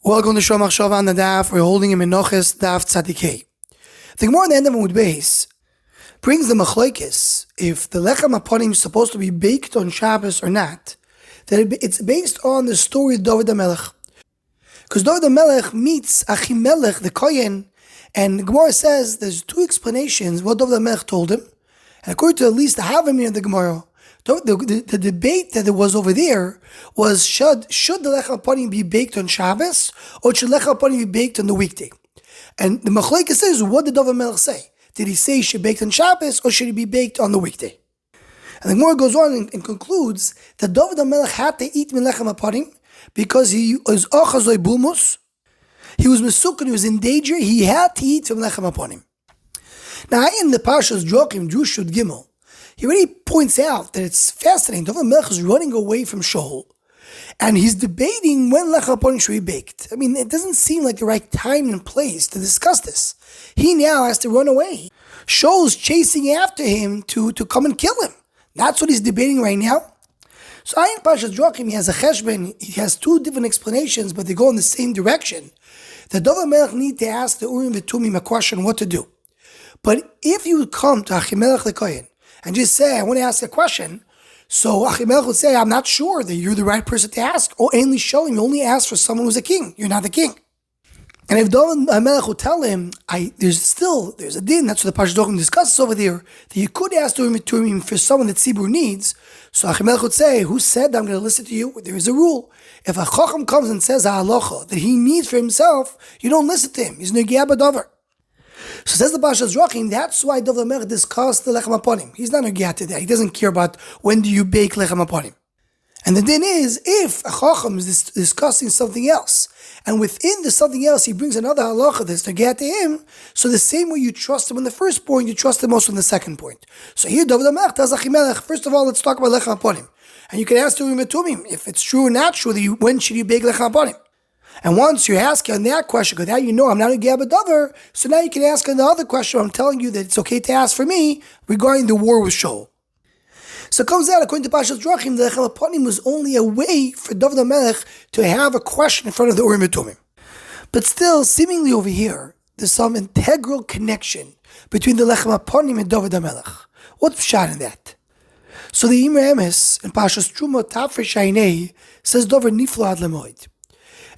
Welcome to Shom Achshav on the Daf. We're holding in Menachos Daf Tzadikei. The Gemara in the end of Amud Beis brings the machlokes if the Lechem Hapanim is supposed to be baked on Shabbos or not. That it's based on the story of Dovid and Lechem. Because Dovid and Lechem meets Hamelech, the Kohen, and the Gemara says there's two explanations what Dovid and Lechem told him. And according to at least the Havamir of the Gemara, the debate that there was over there was should the Lechem Hapanim be baked on Shabbos or should Lechem Hapanim be baked on the weekday? And the machlokes says, what did Dovid Melech say? Did he say he should be baked on Shabbos or should he be baked on the weekday? And the Gemara goes on and concludes that Dovid Melech had to eat Lechem Hapanim because he was ochazoi bulmus. He was mesukon, he was in danger. He had to eat from Lechem Hapanim. Now in the Parshas Joachim, Jushud Gimel, he already points out that it's fascinating. Dovid Melech is running away from Shaul, and he's debating when Lechem Hapanim should be baked. I mean, it doesn't seem like the right time and place to discuss this. He now has to run away. Shaul's chasing after him to come and kill him. That's what he's debating right now. So in Parshas Joachim, he has a cheshbon. He has two different explanations, but they go in the same direction. The Dovid Melech need to ask the Urim v'Tumim a question what to do. But if you would come to Hamelech the Kohen and just say, I want to ask a question, so Hamelech would say, I'm not sure that you're the right person to ask. Or only show him, you only ask for someone who's a king. You're not the king. And if Hamelech would tell him, there's a din, that's what the Parshas Joachim discusses over there, that you could ask to him for someone that Tzibur needs. So Hamelech would say, who said I'm going to listen to you? There is a rule. If a Chacham comes and says a halacha that he needs for himself, you don't listen to him. He's Negea B'Dover. So says the Parshas Joachim, that's why Dovid Melech discussed the Lechem Hapanim. He's not Negea to that. He doesn't care about when do you bake Lechem Hapanim. And the din is, if a Chacham is discussing something else, and within the something else he brings another halacha that's Negea to him, so the same way you trust him on the first point, you trust him also on the second point. So here Dovid Melech tells Hamelech, first of all, let's talk about Lechem Hapanim. And you can ask Urim v'Tumim, if it's true or not true, when should you bake Lechem Hapanim? And once you ask on that question, because now you know I'm not a Negea B'Dover, so now you can ask on the other question. I'm telling you that it's okay to ask for me regarding the war with Shaul. So it comes out, according to Parshas Joachim, the Lechem Hapanim was only a way for Dovid Melech to have a question in front of the Urim v'Tumim. But still, seemingly over here, there's some integral connection between the Lechem Hapanim and Dovid Melech. What's pshat in that? So the Imre Emes in Parshas Truma Tafresh Ainei says Dover Niflo Ad Lemoed.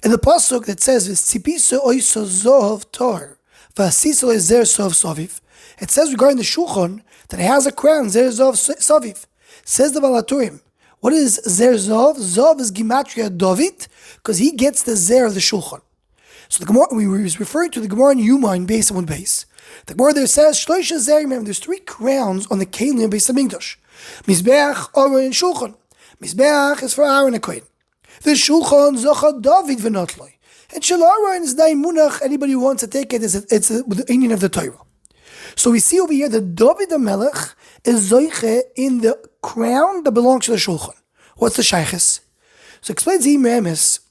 And the pasuk that says "V'tzipiso oiso zohov tor, v'asiso ezer sov soviv," it says regarding the shulchan that it has a crown zer zov soviv. Says the Balaturim, what is zer zov? Zov is gematria Dovid because he gets the zer of the shulchan. So the Gemara, we were referring to the Gemara in Yuma in Beis Amud Beis. The Gemara there says shloisha zerim. Remember, there's three crowns on the kelim of Beis Hamikdash: Mizbeach, Aron, and Shulchan. Mizbeach is for Aaron and Kohen. The Shulchan Zocha David v'notloi. And Shel Aaron is Daimunach. Anybody who wants to take it, it's the union of the Torah. So we see over here that Dovid Melech is Zoiche in the crown that belongs to the Shulchan. What's the Shayches? So explains the Imre Emes,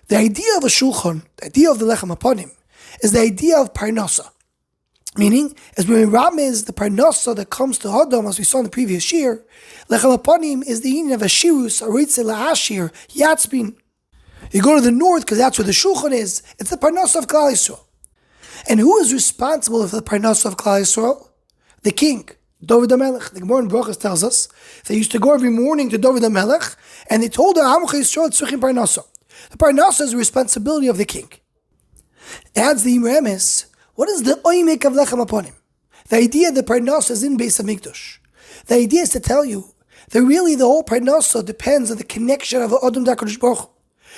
the idea of a Shulchan, the idea of the Lechem Hapanim, is the idea of Parnasa. Meaning, as we Ram is the Parnasa that comes to Hadam, as we saw in the previous year, Lechem Hapanim is the union of a Shirus, a Ritze La'ashir, Yatzbin. You go to the north because that's where the Shulchan is. It's the Parnasa of Klal Yisrael. And who is responsible for the Parnasa of Klal Yisrael? The king, Dovid Melech. The Gemara in Brachos tells us they used to go every morning to Dovid Melech, and they told the Hamelech Yisrael tzrichim Parnasa. The Parnasa is the responsibility of the king. Adds the Imre Emes, what is the oimek of Lechem Hapanim? The idea that Parnasa is in Beis Hamikdash. The idea is to tell you that really the whole Parnasa depends on the connection of Adam to HaKadosh Baruch Hu.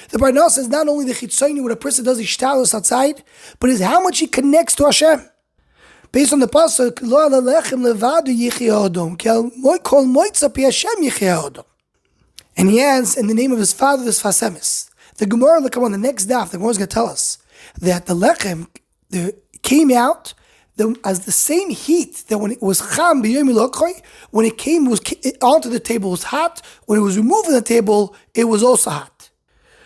The Parnasa is not only the chitzoni when a person does ishtalus outside, but is how much he connects to Hashem. Based on the pasuk, Lo ala lechem levadu yichya Adam, ki al kol moitza pi Hashem yichya Adam. And he adds in the name of his father this fasemis. The Gemara will come on the next daf. The Gemara is going to tell us that the lechem came out as the same heat that when it was cham b'yom ilokoi, when it came was onto the table was hot. When it was removed from the table, it was also hot.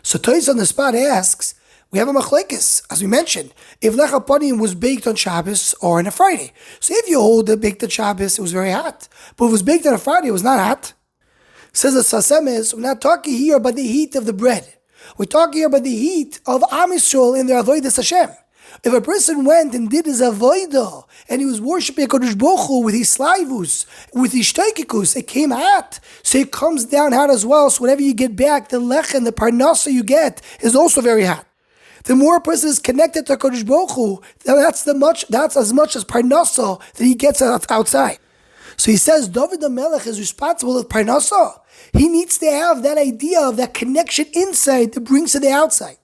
So Toys on the spot asks, we have a machlekes, as we mentioned, if Lechem Hapanim was baked on Shabbos or on a Friday. So if you hold it baked on Shabbos, it was very hot. But if it was baked on a Friday, it was not hot. Says the Sasemes, we're not talking here about the heat of the bread. We're talking here about the heat of Am Yisrael in their avodas Hashem. If a person went and did his avodah and he was worshiping HaKadosh Baruch Hu with his slavus, with his shtoikikus, it came hot. So it comes down hot as well. So whenever you get back, the lechem, the parnasa you get is also very hot. The more a person is connected to HaKadosh Baruch Hu, that's as much as parnasa that he gets outside. So he says Dovid and Lechem is responsible for parnasa. He needs to have that idea of that connection inside that brings to the outside.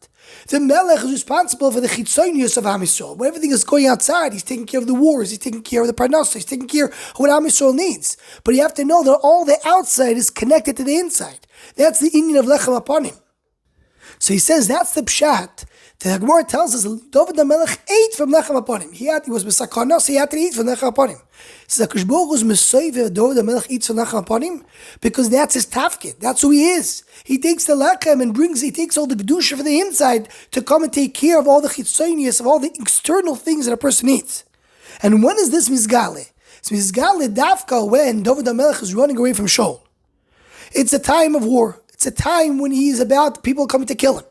The Melech is responsible for the chitzonius of Am Yisrael. When everything is going outside, he's taking care of the wars, he's taking care of the parnasa, he's taking care of what Am Yisrael needs. But you have to know that all the outside is connected to the inside. That's the Indian of Lechem Hapanim. So he says that's the pshat. The Gemara tells us Dovid and Lechem ate from Lechem Hapanim. He was b'sakana, so he had to eat from Lechem Hapanim. So the HaKadosh Baruch Hu is Mesayver, Dovid and Lechem eats from Lechem Hapanim because that's his tafkid. That's who he is. He takes the lechem and he takes all the kedusha for the inside to come and take care of all the chitzonius, of all the external things that a person needs. And when is this mizgale? It's mizgale dafka when Dovid and Lechem is running away from Shaul. It's a time of war. It's a time when he is about people coming to kill him.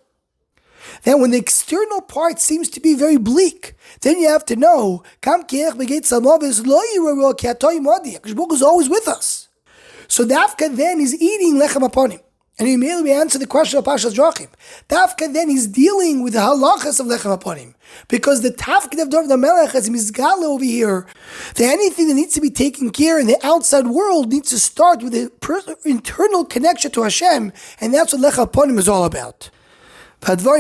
Then when the external part seems to be very bleak, then you have to know, HaKadosh Baruch Hu is always with us. So Dafka then is eating Lechem Hapanim. And immediately we answer the question of Pashas Drachim. Dafka then is dealing with the halachas of Lechem Hapanim. Because the Tafkid of Dovid HaMelech is mizgala over here, that anything that needs to be taken care in the outside world needs to start with the internal connection to Hashem, and that's what Lechem Hapanim is all about. Anyone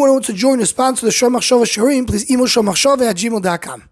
who wants to join or sponsor the Shor Machshava Shirim, please email shormachshava@gmail.com.